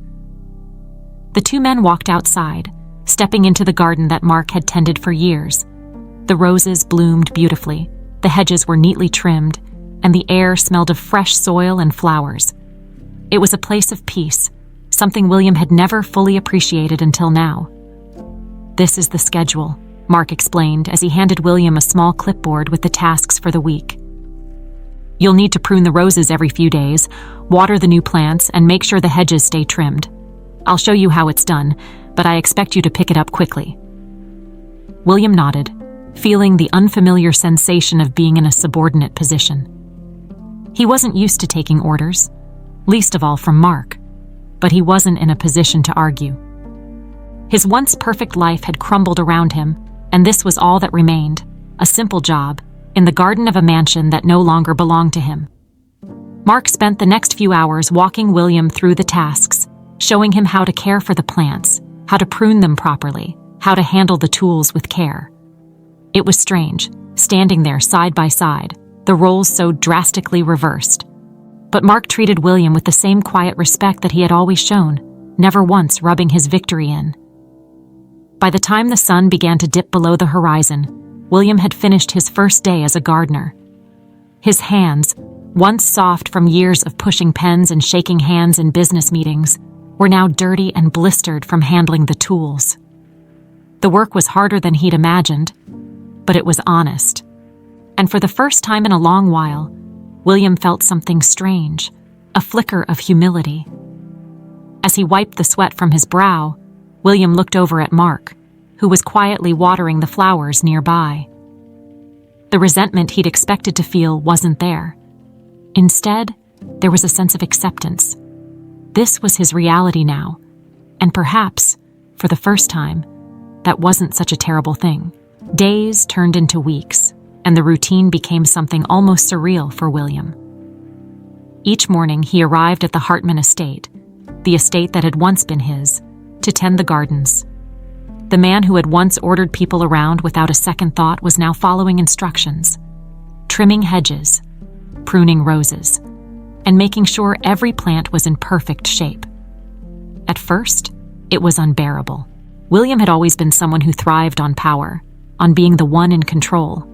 The two men walked outside, stepping into the garden that Mark had tended for years. The roses bloomed beautifully, the hedges were neatly trimmed, and the air smelled of fresh soil and flowers. It was a place of peace, something William had never fully appreciated until now. "This is the schedule," Mark explained as he handed William a small clipboard with the tasks for the week. "You'll need to prune the roses every few days, water the new plants, and make sure the hedges stay trimmed. I'll show you how it's done, but I expect you to pick it up quickly." William nodded, feeling the unfamiliar sensation of being in a subordinate position. He wasn't used to taking orders, least of all from Mark, but he wasn't in a position to argue. His once perfect life had crumbled around him, and this was all that remained, a simple job, in the garden of a mansion that no longer belonged to him. Mark spent the next few hours walking William through the tasks, showing him how to care for the plants, how to prune them properly, how to handle the tools with care. It was strange, standing there side by side, the roles so drastically reversed. But Mark treated William with the same quiet respect that he had always shown, never once rubbing his victory in. By the time the sun began to dip below the horizon, William had finished his first day as a gardener. His hands, once soft from years of pushing pens and shaking hands in business meetings, were now dirty and blistered from handling the tools. The work was harder than he'd imagined, but it was honest. And for the first time in a long while, William felt something strange, a flicker of humility. As he wiped the sweat from his brow, William looked over at Mark, who was quietly watering the flowers nearby. The resentment he'd expected to feel wasn't there. Instead, there was a sense of acceptance. This was his reality now, and perhaps, for the first time, that wasn't such a terrible thing. Days turned into weeks, and the routine became something almost surreal for William. Each morning he arrived at the Hartman estate, the estate that had once been his, to tend the gardens. The man who had once ordered people around without a second thought was now following instructions, trimming hedges, pruning roses, and making sure every plant was in perfect shape. At first, it was unbearable. William had always been someone who thrived on power, on being the one in control.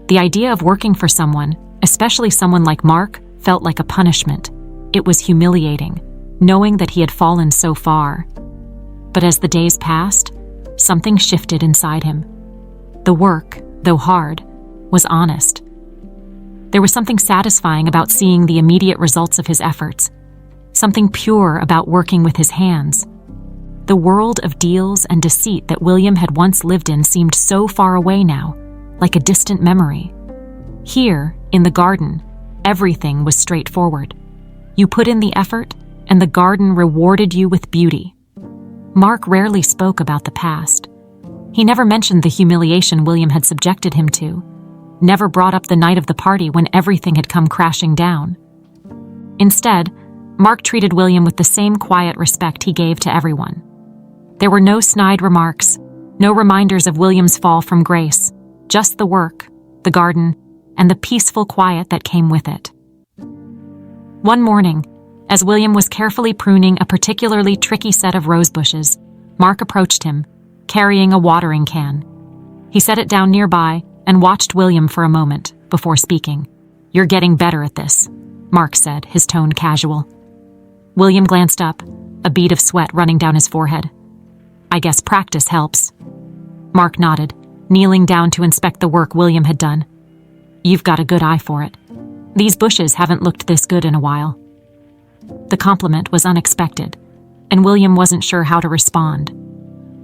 The idea of working for someone, especially someone like Mark, felt like a punishment. It was humiliating, knowing that he had fallen so far. But as the days passed, something shifted inside him. The work, though hard, was honest. There was something satisfying about seeing the immediate results of his efforts, something pure about working with his hands. The world of deals and deceit that William had once lived in seemed so far away now, like a distant memory. Here, in the garden, everything was straightforward. You put in the effort, and the garden rewarded you with beauty. Mark rarely spoke about the past. He never mentioned the humiliation William had subjected him to, never brought up the night of the party when everything had come crashing down. Instead, Mark treated William with the same quiet respect he gave to everyone. There were no snide remarks, no reminders of William's fall from grace, just the work, the garden, and the peaceful quiet that came with it. One morning, as William was carefully pruning a particularly tricky set of rose bushes, Mark approached him, carrying a watering can. He set it down nearby and watched William for a moment before speaking. "You're getting better at this," Mark said, his tone casual. William glanced up, a bead of sweat running down his forehead. "I guess practice helps." Mark nodded, kneeling down to inspect the work William had done. "You've got a good eye for it. These bushes haven't looked this good in a while." The compliment was unexpected, and William wasn't sure how to respond.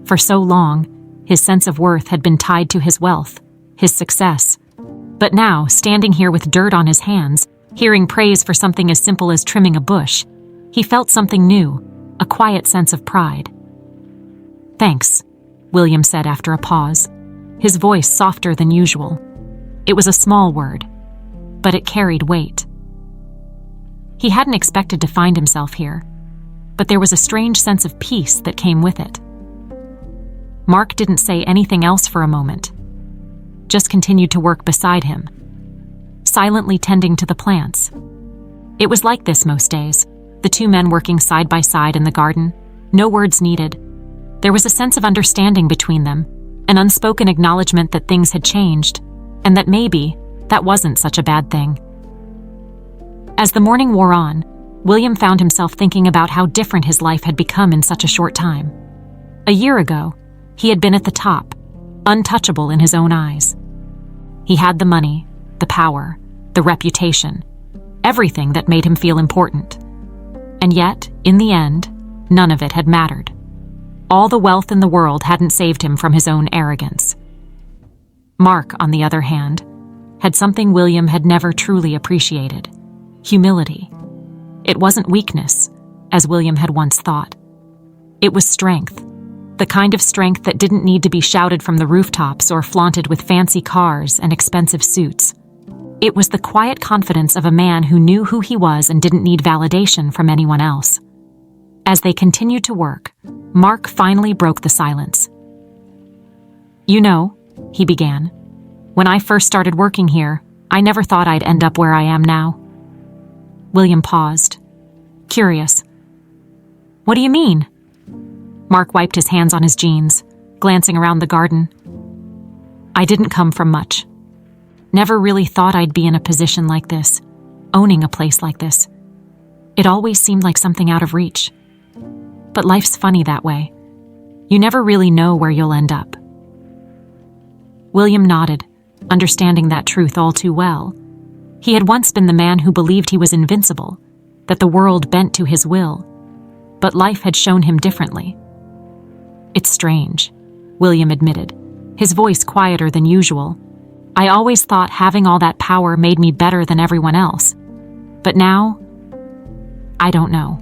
For so long, his sense of worth had been tied to his wealth, his success. But now, standing here with dirt on his hands, hearing praise for something as simple as trimming a bush, he felt something new, a quiet sense of pride. "Thanks," William said after a pause, his voice softer than usual. It was a small word, but it carried weight. He hadn't expected to find himself here, but there was a strange sense of peace that came with it. Mark didn't say anything else for a moment, just continued to work beside him, silently tending to the plants. It was like this most days, the two men working side by side in the garden, no words needed. There was a sense of understanding between them, an unspoken acknowledgement that things had changed, and that maybe that wasn't such a bad thing. As the morning wore on, William found himself thinking about how different his life had become in such a short time. A year ago, he had been at the top, untouchable in his own eyes. He had the money, the power, the reputation, everything that made him feel important. And yet, in the end, none of it had mattered. All the wealth in the world hadn't saved him from his own arrogance. Mark, on the other hand, had something William had never truly appreciated: humility. It wasn't weakness, as William had once thought. It was strength, the kind of strength that didn't need to be shouted from the rooftops or flaunted with fancy cars and expensive suits. It was the quiet confidence of a man who knew who he was and didn't need validation from anyone else. As they continued to work, Mark finally broke the silence. "You know," he began, "when I first started working here, I never thought I'd end up where I am now." William paused, curious. "What do you mean?" Mark wiped his hands on his jeans, glancing around the garden. "I didn't come from much. Never really thought I'd be in a position like this, owning a place like this. It always seemed like something out of reach. But life's funny that way. You never really know where you'll end up." William nodded, understanding that truth all too well. He had once been the man who believed he was invincible, that the world bent to his will, but life had shown him differently. "It's strange," William admitted, his voice quieter than usual. "I always thought having all that power made me better than everyone else. But now, I don't know.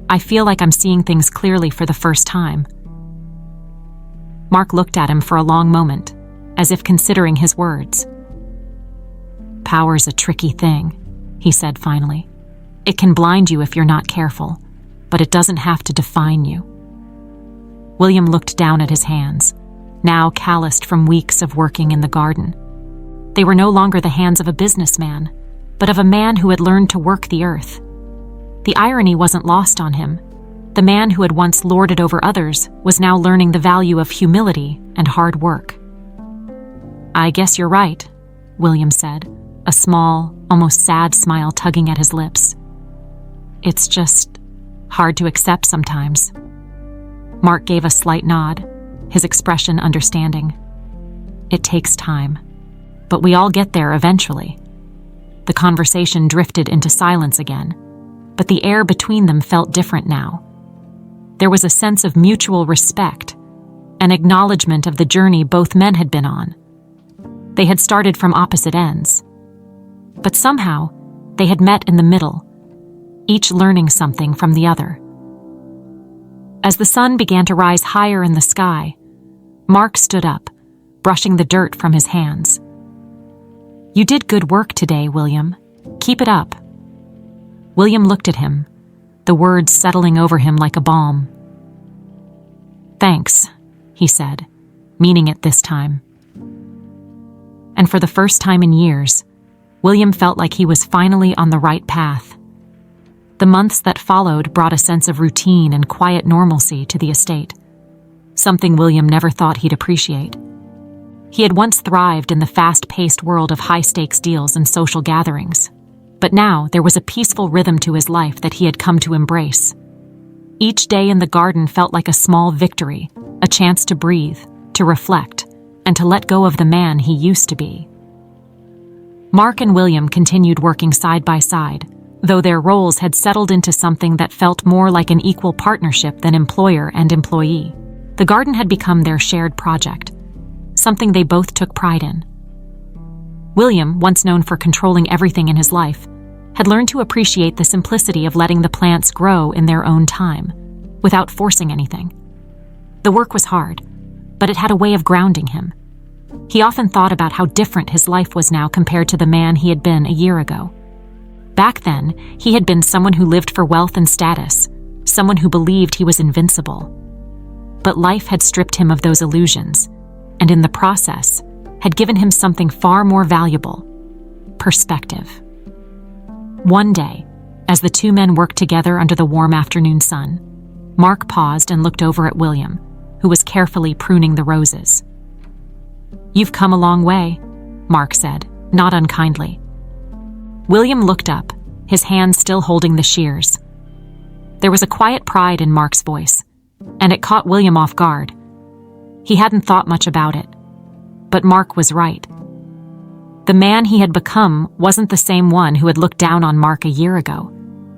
I feel like I'm seeing things clearly for the first time." Mark looked at him for a long moment, as if considering his words. "Power's a tricky thing," he said finally. "It can blind you if you're not careful, but it doesn't have to define you." William looked down at his hands, now calloused from weeks of working in the garden. They were no longer the hands of a businessman, but of a man who had learned to work the earth. The irony wasn't lost on him. The man who had once lorded over others was now learning the value of humility and hard work. "I guess you're right," William said, a small, almost sad smile tugging at his lips. "It's just hard to accept sometimes." Mark gave a slight nod, his expression understanding. "It takes time, but we all get there eventually." The conversation drifted into silence again, but the air between them felt different now. There was a sense of mutual respect, an acknowledgement of the journey both men had been on. They had started from opposite ends, but somehow they had met in the middle, each learning something from the other. As the sun began to rise higher in the sky, Mark stood up, brushing the dirt from his hands. "You did good work today, William. Keep it up." William looked at him, the words settling over him like a balm. "Thanks," he said, meaning it this time. And for the first time in years, William felt like he was finally on the right path. The months that followed brought a sense of routine and quiet normalcy to the estate, something William never thought he'd appreciate. He had once thrived in the fast-paced world of high-stakes deals and social gatherings, but now there was a peaceful rhythm to his life that he had come to embrace. Each day in the garden felt like a small victory, a chance to breathe, to reflect, and to let go of the man he used to be. Mark and William continued working side by side, though their roles had settled into something that felt more like an equal partnership than employer and employee. The garden had become their shared project, something they both took pride in. William, once known for controlling everything in his life, had learned to appreciate the simplicity of letting the plants grow in their own time, without forcing anything. The work was hard, but it had a way of grounding him. He often thought about how different his life was now compared to the man he had been a year ago. Back then, he had been someone who lived for wealth and status, someone who believed he was invincible. But life had stripped him of those illusions, and in the process, had given him something far more valuable: perspective. One day, as the two men worked together under the warm afternoon sun, Mark paused and looked over at William, who was carefully pruning the roses. "You've come a long way," Mark said, not unkindly. William looked up, his hand still holding the shears. There was a quiet pride in Mark's voice, and it caught William off guard. He hadn't thought much about it, but Mark was right. The man he had become wasn't the same one who had looked down on Mark a year ago.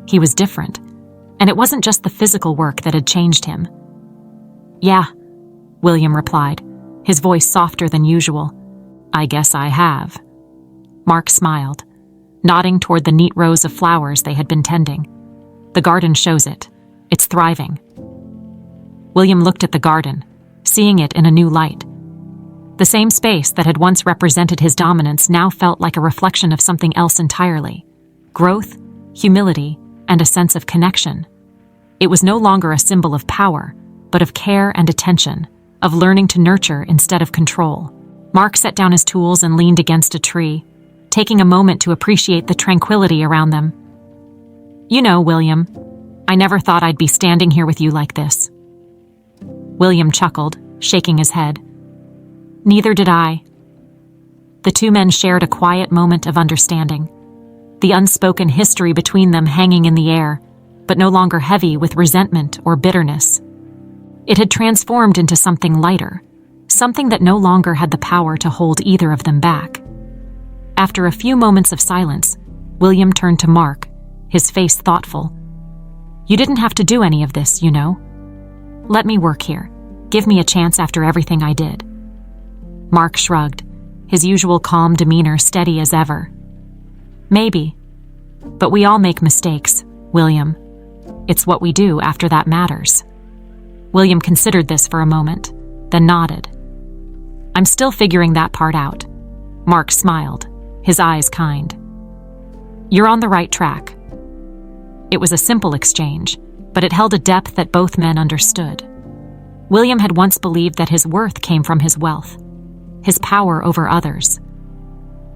He was different, and it wasn't just the physical work that had changed him. "Yeah," William replied, his voice softer than usual. "I guess I have." Mark smiled, nodding toward the neat rows of flowers they had been tending. "The garden shows it. It's thriving." William looked at the garden, seeing it in a new light. The same space that had once represented his dominance now felt like a reflection of something else entirely: growth, humility, and a sense of connection. It was no longer a symbol of power, but of care and attention, of learning to nurture instead of control. Mark set down his tools and leaned against a tree, taking a moment to appreciate the tranquility around them. "You know, William, I never thought I'd be standing here with you like this." William chuckled, shaking his head. "Neither did I." The two men shared a quiet moment of understanding, the unspoken history between them hanging in the air, but no longer heavy with resentment or bitterness. It had transformed into something lighter, something that no longer had the power to hold either of them back. After a few moments of silence, William turned to Mark, his face thoughtful. "You didn't have to do any of this, you know. Let me work here. Give me a chance after everything I did." Mark shrugged, his usual calm demeanor steady as ever. "Maybe. But we all make mistakes, William. It's what we do after that matters." William considered this for a moment, then nodded. "I'm still figuring that part out." Mark smiled, his eyes kind. "You're on the right track." It was a simple exchange, but it held a depth that both men understood. William had once believed that his worth came from his wealth, his power over others.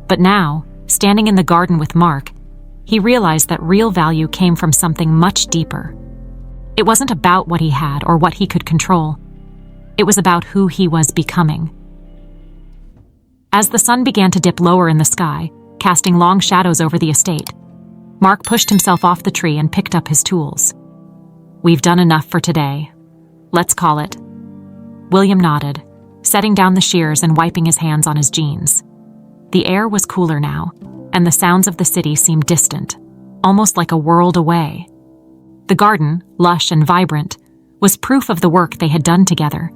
But now, standing in the garden with Mark, he realized that real value came from something much deeper. It wasn't about what he had or what he could control. It was about who he was becoming. As the sun began to dip lower in the sky, casting long shadows over the estate, Mark pushed himself off the tree and picked up his tools. "We've done enough for today. Let's call it." William nodded, setting down the shears and wiping his hands on his jeans. The air was cooler now, and the sounds of the city seemed distant, almost like a world away. The garden, lush and vibrant, was proof of the work they had done together.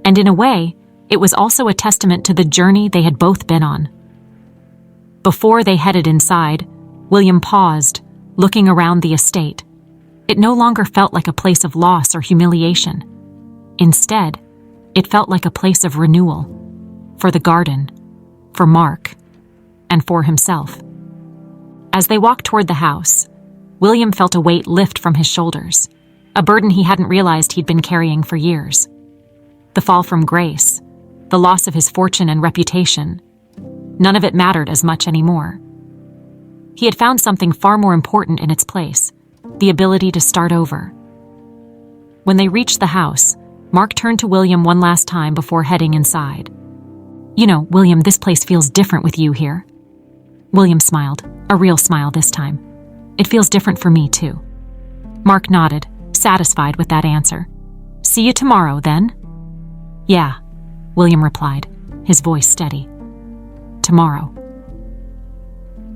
And in a way, it was also a testament to the journey they had both been on. Before they headed inside, William paused, looking around the estate. It no longer felt like a place of loss or humiliation. Instead, it felt like a place of renewal, for the garden, for Mark, and for himself. As they walked toward the house, William felt a weight lift from his shoulders, a burden he hadn't realized he'd been carrying for years. The fall from grace, the loss of his fortune and reputation, none of it mattered as much anymore. He had found something far more important in its place, the ability to start over. When they reached the house, Mark turned to William one last time before heading inside. "You know, William, this place feels different with you here." William smiled, a real smile this time. "It feels different for me, too." Mark nodded, satisfied with that answer. "See you tomorrow, then?" "Yeah," William replied, his voice steady. "Tomorrow."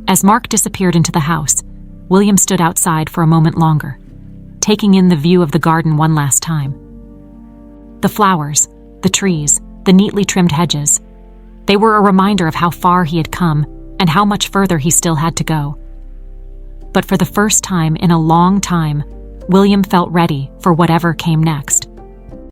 As Mark disappeared into the house, William stood outside for a moment longer, taking in the view of the garden one last time. The flowers, the trees, the neatly trimmed hedges, they were a reminder of how far he had come and how much further he still had to go. But for the first time in a long time, William felt ready for whatever came next.